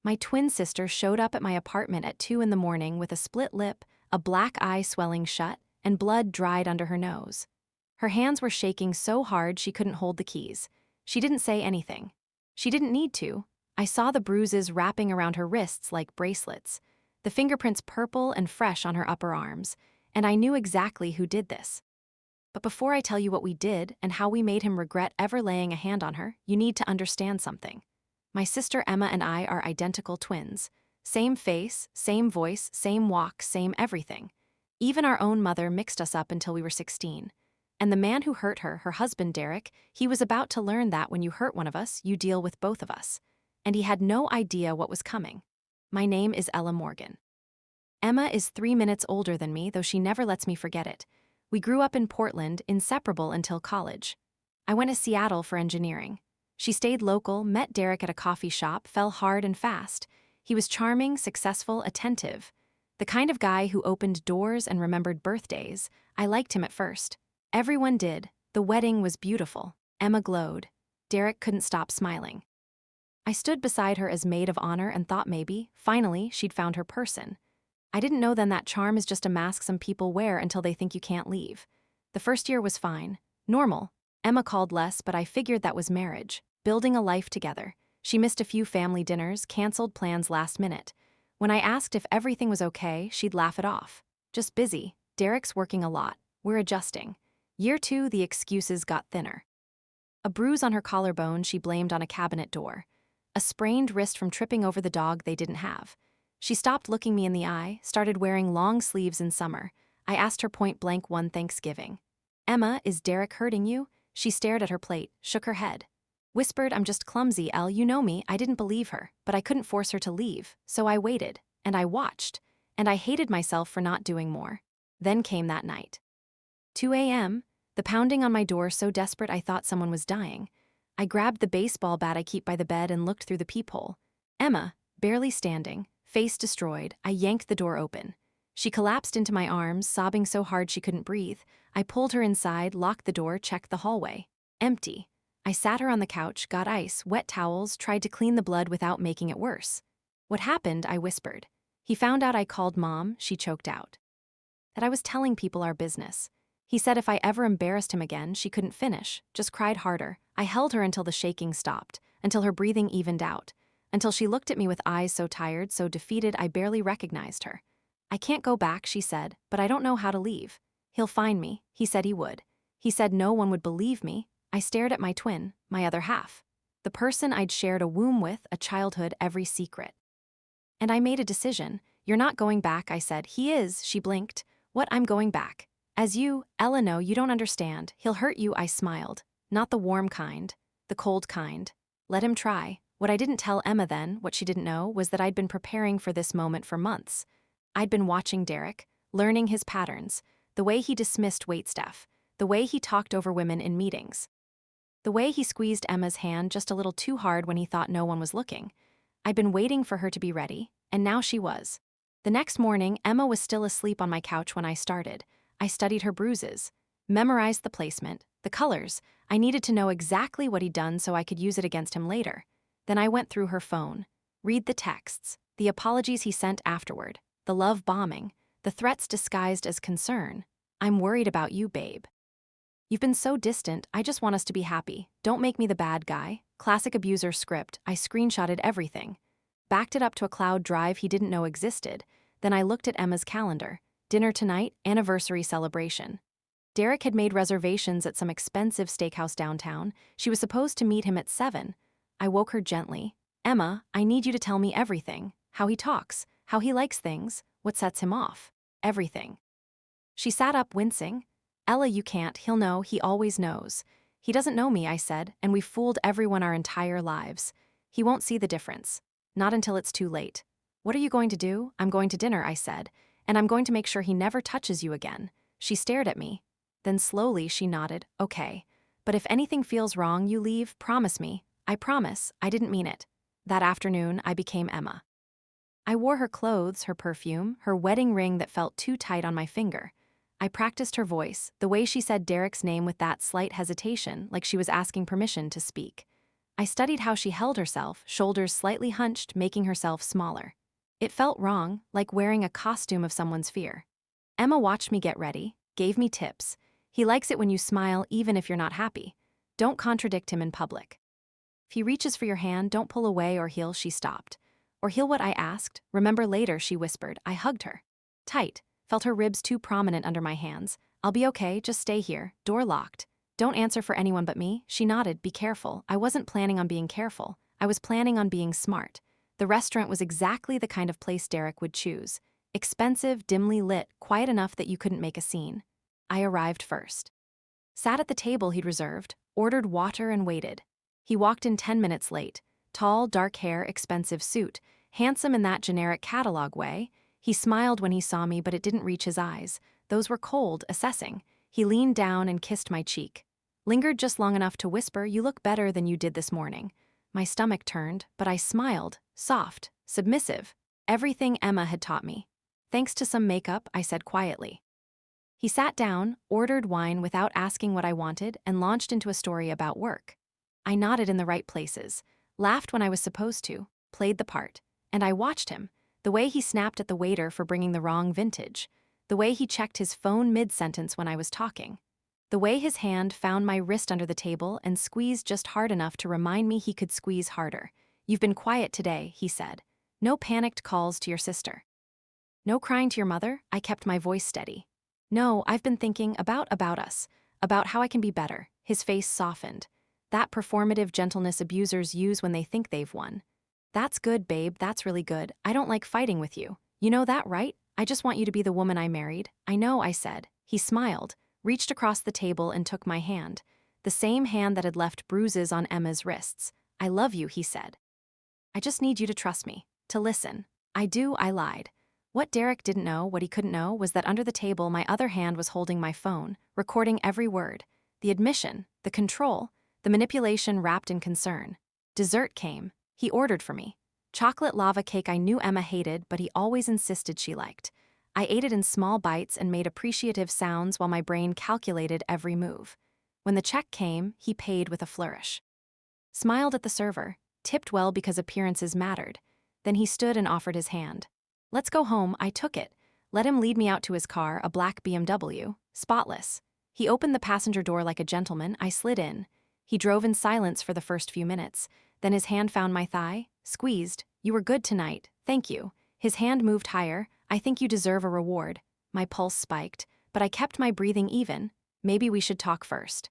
My twin sister showed up at my apartment at 2 in the morning with a split lip, a black eye swelling shut, and blood dried under her nose. Her hands were shaking so hard she couldn't hold the keys. She didn't say anything. She didn't need to. I saw the bruises wrapping around her wrists like bracelets, the fingerprints purple and fresh on her upper arms, and I knew exactly who did this. But before I tell you what we did and how we made him regret ever laying a hand on her, you need to understand something. My sister Emma and I are identical twins. Same face, same voice, same walk, same everything. Even our own mother mixed us up until we were 16. And the man who hurt her, her husband Derek, he was about to learn that when you hurt one of us, you deal with both of us. And he had no idea what was coming. My name is Ella Morgan. Emma is 3 minutes older than me, though she never lets me forget it. We grew up in Portland, inseparable until college. I went to Seattle for engineering. She stayed local, met Derek at a coffee shop, fell hard and fast. He was charming, successful, attentive. The kind of guy who opened doors and remembered birthdays. I liked him at first. Everyone did. The wedding was beautiful. Emma glowed. Derek couldn't stop smiling. I stood beside her as maid of honor and thought maybe, finally, she'd found her person. I didn't know then that charm is just a mask some people wear until they think you can't leave. The first year was fine. Normal. Emma called less, but I figured that was marriage. Building a life together. She missed a few family dinners, canceled plans last minute. When I asked if everything was okay, she'd laugh it off. Just busy. Derek's working a lot. We're adjusting. Year 2, the excuses got thinner. A bruise on her collarbone she blamed on a cabinet door. A sprained wrist from tripping over the dog they didn't have. She stopped looking me in the eye, started wearing long sleeves in summer. I asked her point blank one Thanksgiving. Emma, is Derek hurting you? She stared at her plate, shook her head. Whispered, I'm just clumsy, Elle, you know me. I didn't believe her, but I couldn't force her to leave, so I waited, and I watched, and I hated myself for not doing more. Then came that night. 2 a.m., the pounding on my door so desperate I thought someone was dying. I grabbed the baseball bat I keep by the bed and looked through the peephole. Emma, barely standing, face destroyed. I yanked the door open. She collapsed into my arms, sobbing so hard she couldn't breathe. I pulled her inside, locked the door, checked the hallway. Empty. I sat her on the couch, got ice, wet towels, tried to clean the blood without making it worse. What happened, I whispered. He found out I called Mom, she choked out. That I was telling people our business. He said if I ever embarrassed him again, she couldn't finish, just cried harder. I held her until the shaking stopped, until her breathing evened out, until she looked at me with eyes so tired, so defeated I barely recognized her. I can't go back, she said, but I don't know how to leave. He'll find me, he said he would. He said no one would believe me. I stared at my twin, my other half. The person I'd shared a womb with, a childhood, every secret. And I made a decision. You're not going back, I said. He is, she blinked. What, I'm going back. As you, Ella, know, you don't understand. He'll hurt you, I smiled. Not the warm kind, the cold kind. Let him try. What I didn't tell Emma then, what she didn't know, was that I'd been preparing for this moment for months. I'd been watching Derek, learning his patterns, the way he dismissed waitstaff, the way he talked over women in meetings, the way he squeezed Emma's hand just a little too hard when he thought no one was looking. I'd been waiting for her to be ready, and now she was. The next morning, Emma was still asleep on my couch when I started. I studied her bruises, memorized the placement, the colors. I needed to know exactly what he'd done so I could use it against him later. Then I went through her phone, read the texts, the apologies he sent afterward, the love bombing, the threats disguised as concern. I'm worried about you, babe. You've been so distant, I just want us to be happy. Don't make me the bad guy. Classic abuser script. I screenshotted everything. Backed it up to a cloud drive he didn't know existed. Then I looked at Emma's calendar. Dinner tonight, anniversary celebration. Derek had made reservations at some expensive steakhouse downtown. She was supposed to meet him at 7. I woke her gently. Emma, I need you to tell me everything. How he talks, how he likes things, what sets him off. Everything. She sat up, wincing. Ella, you can't. He'll know. He always knows. He doesn't know me, I said, and we've fooled everyone our entire lives. He won't see the difference. Not until it's too late. What are you going to do? I'm going to dinner, I said, and I'm going to make sure he never touches you again. She stared at me. Then slowly she nodded. Okay. But if anything feels wrong, you leave. Promise me. I promise. I didn't mean it. That afternoon, I became Emma. I wore her clothes, her perfume, her wedding ring that felt too tight on my finger. I practiced her voice, the way she said Derek's name with that slight hesitation, like she was asking permission to speak. I studied how she held herself, shoulders slightly hunched, making herself smaller. It felt wrong, like wearing a costume of someone's fear. Emma watched me get ready, gave me tips. He likes it when you smile even if you're not happy. Don't contradict him in public. If he reaches for your hand, don't pull away or she stopped. Or he'll what I asked. Remember later, she whispered. I hugged her. Tight, felt her ribs too prominent under my hands. I'll be okay, just stay here, door locked. Don't answer for anyone but me. She nodded, be careful. I wasn't planning on being careful. I was planning on being smart. The restaurant was exactly the kind of place Derek would choose. Expensive, dimly lit, quiet enough that you couldn't make a scene. I arrived first. Sat at the table he'd reserved, ordered water and waited. He walked in 10 minutes late. Tall, dark hair, expensive suit. Handsome in that generic catalog way. He smiled when he saw me, but it didn't reach his eyes. Those were cold, assessing. He leaned down and kissed my cheek. Lingered just long enough to whisper, you look better than you did this morning. My stomach turned, but I smiled, soft, submissive. Everything Emma had taught me. Thanks to some makeup, I said quietly. He sat down, ordered wine without asking what I wanted, and launched into a story about work. I nodded in the right places, laughed when I was supposed to, played the part. And I watched him, the way he snapped at the waiter for bringing the wrong vintage, the way he checked his phone mid-sentence when I was talking, the way his hand found my wrist under the table and squeezed just hard enough to remind me he could squeeze harder. You've been quiet today, he said. No panicked calls to your sister. No crying to your mother? I kept my voice steady. No, I've been thinking about us, about how I can be better. His face softened. That performative gentleness abusers use when they think they've won. That's good, babe, that's really good. I don't like fighting with you. You know that, right? I just want you to be the woman I married. I know, I said. He smiled, reached across the table and took my hand. The same hand that had left bruises on Emma's wrists. I love you, he said. I just need you to trust me, to listen. I do, I lied. What Derek didn't know, what he couldn't know, was that under the table my other hand was holding my phone, recording every word. The admission, the control, the manipulation wrapped in concern. Dessert came. He ordered for me. Chocolate lava cake I knew Emma hated, but he always insisted she liked. I ate it in small bites and made appreciative sounds while my brain calculated every move. When the check came, he paid with a flourish. Smiled at the server, tipped well because appearances mattered. Then he stood and offered his hand. Let's go home, I took it. Let him lead me out to his car, a black BMW, spotless. He opened the passenger door like a gentleman, I slid in. He drove in silence for the first few minutes. Then his hand found my thigh, squeezed. You were good tonight, thank you. His hand moved higher. I think you deserve a reward. My pulse spiked, but I kept my breathing even. Maybe we should talk first.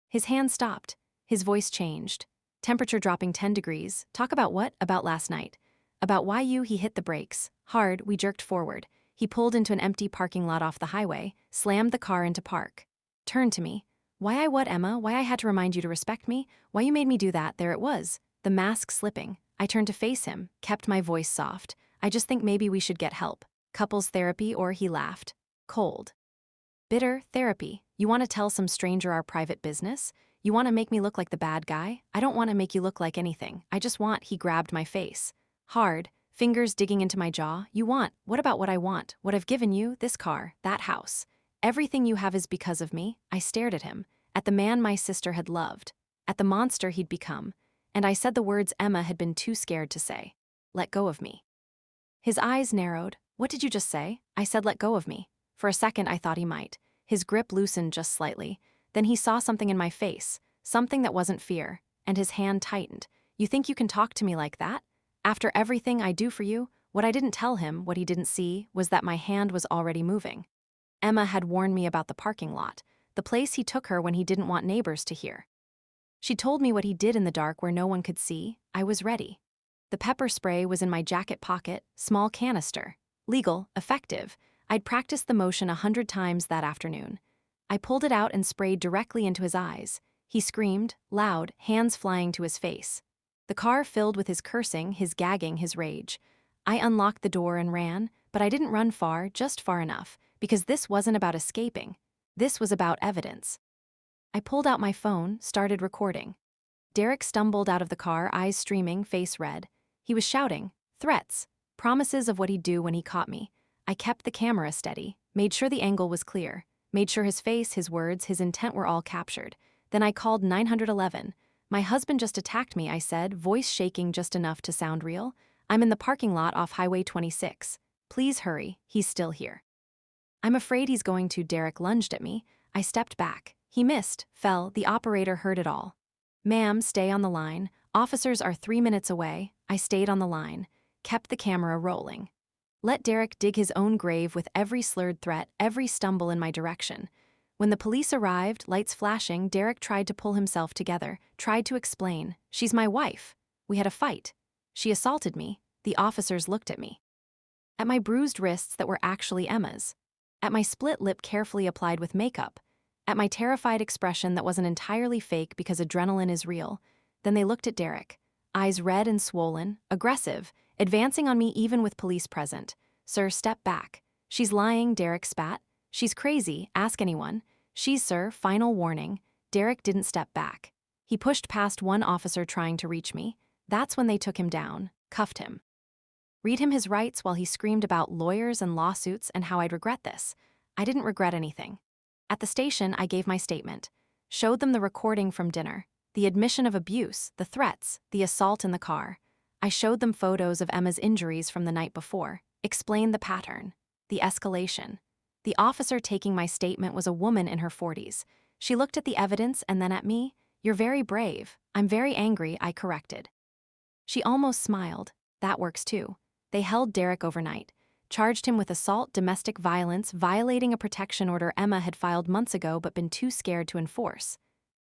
His hand stopped. His voice changed. Temperature dropping 10 degrees. Talk about what? About last night. About why he hit the brakes. Hard, we jerked forward. He pulled into an empty parking lot off the highway, slammed the car into park. Turned to me. Why I what, Emma? Why I had to remind you to respect me? Why you made me do that? There it was. The mask slipping. I turned to face him, kept my voice soft. I just think maybe we should get help. Couples therapy, or he laughed. Cold. Bitter, therapy. You want to tell some stranger our private business? You want to make me look like the bad guy? I don't want to make you look like anything. I just want, he grabbed my face. Hard, fingers digging into my jaw. You want, what about what I want? What I've given you, this car, that house. Everything you have is because of me. I stared at him, at the man my sister had loved, at the monster he'd become, and I said the words Emma had been too scared to say. Let go of me. His eyes narrowed. What did you just say? I said let go of me. For a second I thought he might. His grip loosened just slightly. Then he saw something in my face, something that wasn't fear, and his hand tightened. You think you can talk to me like that? After everything I do for you? What I didn't tell him, what he didn't see, was that my hand was already moving. Emma had warned me about the parking lot, the place he took her when he didn't want neighbors to hear. She told me what he did in the dark where no one could see. I was ready. The pepper spray was in my jacket pocket, small canister. Legal, effective. I'd practiced the motion 100 times that afternoon. I pulled it out and sprayed directly into his eyes. He screamed, loud, hands flying to his face. The car filled with his cursing, his gagging, his rage. I unlocked the door and ran, but I didn't run far, just far enough, because this wasn't about escaping. This was about evidence. I pulled out my phone, started recording. Derek stumbled out of the car, eyes streaming, face red. He was shouting, threats, promises of what he'd do when he caught me. I kept the camera steady, made sure the angle was clear, made sure his face, his words, his intent were all captured. Then I called 911. My husband just attacked me, I said, voice shaking just enough to sound real. I'm in the parking lot off Highway 26. Please hurry, he's still here. I'm afraid he's going to. Derek lunged at me. I stepped back. He missed, fell, the operator heard it all. Ma'am, stay on the line. Officers are 3 minutes away. I stayed on the line, kept the camera rolling. Let Derek dig his own grave with every slurred threat, every stumble in my direction. When the police arrived, lights flashing, Derek tried to pull himself together, tried to explain. She's my wife. We had a fight. She assaulted me. The officers looked at me. At my bruised wrists that were actually Emma's. At my split lip carefully applied with makeup. At my terrified expression that wasn't entirely fake because adrenaline is real. Then they looked at Derek. Eyes red and swollen, aggressive, advancing on me even with police present. Sir, step back. She's lying, Derek spat. She's crazy, ask anyone. She's, sir, final warning. Derek didn't step back. He pushed past one officer trying to reach me. That's when they took him down, cuffed him. Read him his rights while he screamed about lawyers and lawsuits and how I'd regret this. I didn't regret anything. At the station, I gave my statement. Showed them the recording from dinner. The admission of abuse, the threats, the assault in the car. I showed them photos of Emma's injuries from the night before. Explained the pattern. The escalation. The officer taking my statement was a woman in her 40s. She looked at the evidence and then at me. You're very brave. I'm very angry, I corrected. She almost smiled. That works too. They held Derek overnight, charged him with assault, domestic violence, violating a protection order Emma had filed months ago but been too scared to enforce.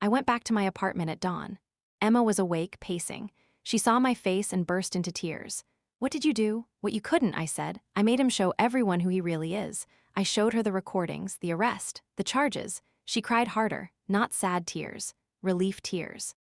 I went back to my apartment at dawn. Emma was awake, pacing. She saw my face and burst into tears. What did you do? What you couldn't, I said. I made him show everyone who he really is. I showed her the recordings, the arrest, the charges. She cried harder, not sad tears, relief tears.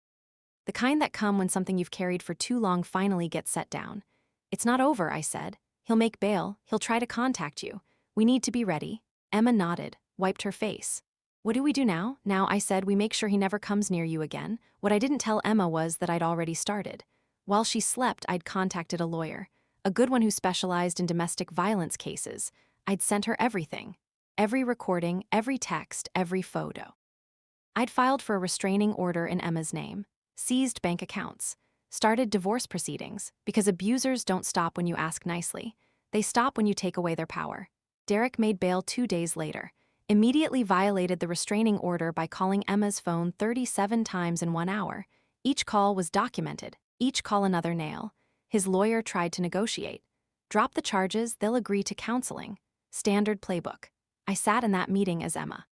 The kind that come when something you've carried for too long finally gets set down. It's not over, I said. He'll make bail. He'll try to contact you. We need to be ready. Emma nodded, wiped her face. What do we do now? Now, I said, we make sure he never comes near you again. What I didn't tell Emma was that I'd already started. While she slept, I'd contacted a lawyer, a good one who specialized in domestic violence cases. I'd sent her everything. Every recording, every text, every photo. I'd filed for a restraining order in Emma's name, seized bank accounts, started divorce proceedings, because abusers don't stop when you ask nicely. They stop when you take away their power. Derek made bail 2 days later, immediately violated the restraining order by calling Emma's phone 37 times in 1 hour. Each call was documented, each call another nail. His lawyer tried to negotiate. Drop the charges, they'll agree to counseling. Standard playbook. I sat in that meeting as Emma.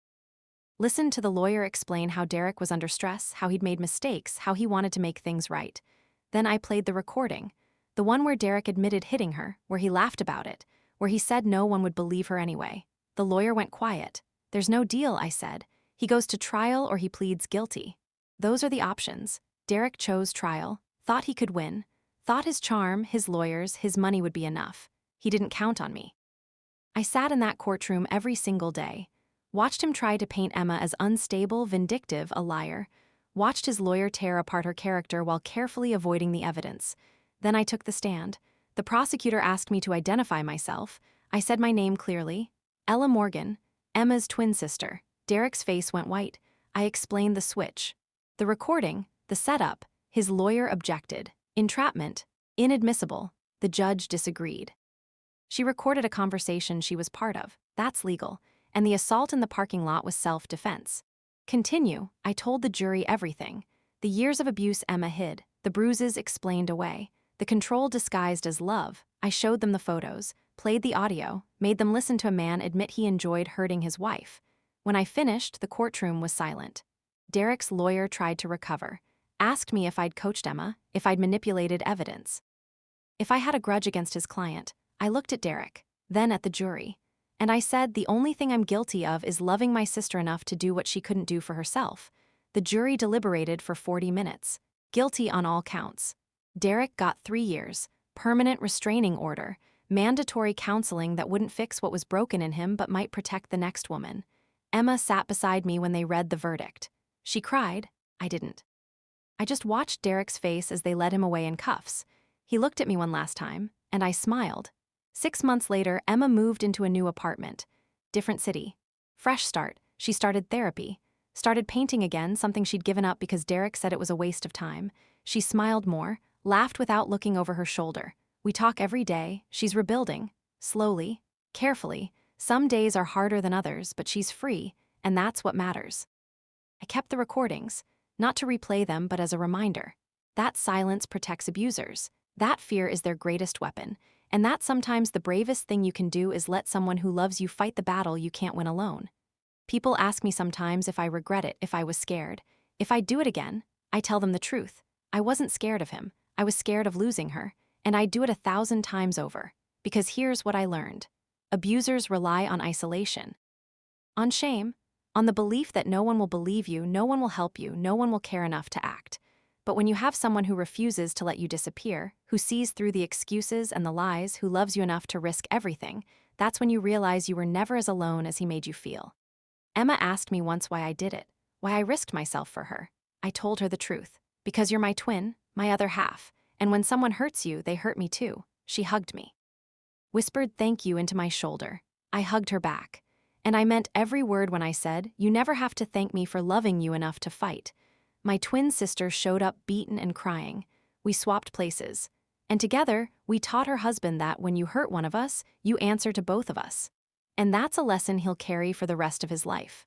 Listened to the lawyer explain how Derek was under stress, how he'd made mistakes, how he wanted to make things right. Then I played the recording, the one where Derek admitted hitting her, where he laughed about it, where he said no one would believe her anyway. The lawyer went quiet. There's no deal, I said. He goes to trial or he pleads guilty. Those are the options. Derek chose trial, thought he could win, thought his charm, his lawyers, his money would be enough. He didn't count on me. I sat in that courtroom every single day, watched him try to paint Emma as unstable, vindictive, a liar, watched his lawyer tear apart her character while carefully avoiding the evidence. Then I took the stand. The prosecutor asked me to identify myself. I said my name clearly. Ella Morgan, Emma's twin sister. Derek's face went white. I explained the switch. The recording, the setup, his lawyer objected. Entrapment, inadmissible. The judge disagreed. She recorded a conversation she was part of. That's legal. And the assault in the parking lot was self-defense. Continue, I told the jury everything. The years of abuse Emma hid, the bruises explained away, the control disguised as love. I showed them the photos, played the audio, made them listen to a man admit he enjoyed hurting his wife. When I finished, the courtroom was silent. Derek's lawyer tried to recover, asked me if I'd coached Emma, if I'd manipulated evidence. If I had a grudge against his client, I looked at Derek, then at the jury. And I said, the only thing I'm guilty of is loving my sister enough to do what she couldn't do for herself. The jury deliberated for 40 minutes. Guilty on all counts. Derek got 3 years, permanent restraining order, mandatory counseling that wouldn't fix what was broken in him but might protect the next woman. Emma sat beside me when they read the verdict. She cried. I didn't. I just watched Derek's face as they led him away in cuffs. He looked at me one last time, and I smiled. 6 months later, Emma moved into a new apartment. Different city. Fresh start. She started therapy. Started painting again, something she'd given up because Derek said it was a waste of time. She smiled more, laughed without looking over her shoulder. We talk every day, she's rebuilding. Slowly, carefully. Some days are harder than others, but she's free, and that's what matters. I kept the recordings, not to replay them, but as a reminder. That silence protects abusers. That fear is their greatest weapon. And that sometimes the bravest thing you can do is let someone who loves you fight the battle you can't win alone. People ask me sometimes if I regret it, if I was scared. If I'd do it again, I tell them the truth. I wasn't scared of him. I was scared of losing her. And I'd do it 1,000 times over. Because here's what I learned. Abusers rely on isolation. On shame. On the belief that no one will believe you, no one will help you, no one will care enough to act. But when you have someone who refuses to let you disappear, who sees through the excuses and the lies, who loves you enough to risk everything, that's when you realize you were never as alone as he made you feel. Emma asked me once why I did it, why I risked myself for her. I told her the truth. Because you're my twin, my other half, and when someone hurts you, they hurt me too. She hugged me. Whispered thank you into my shoulder. I hugged her back. And I meant every word when I said, you never have to thank me for loving you enough to fight. My twin sister showed up beaten and crying. We swapped places. And together, we taught her husband that when you hurt one of us, you answer to both of us. And that's a lesson he'll carry for the rest of his life.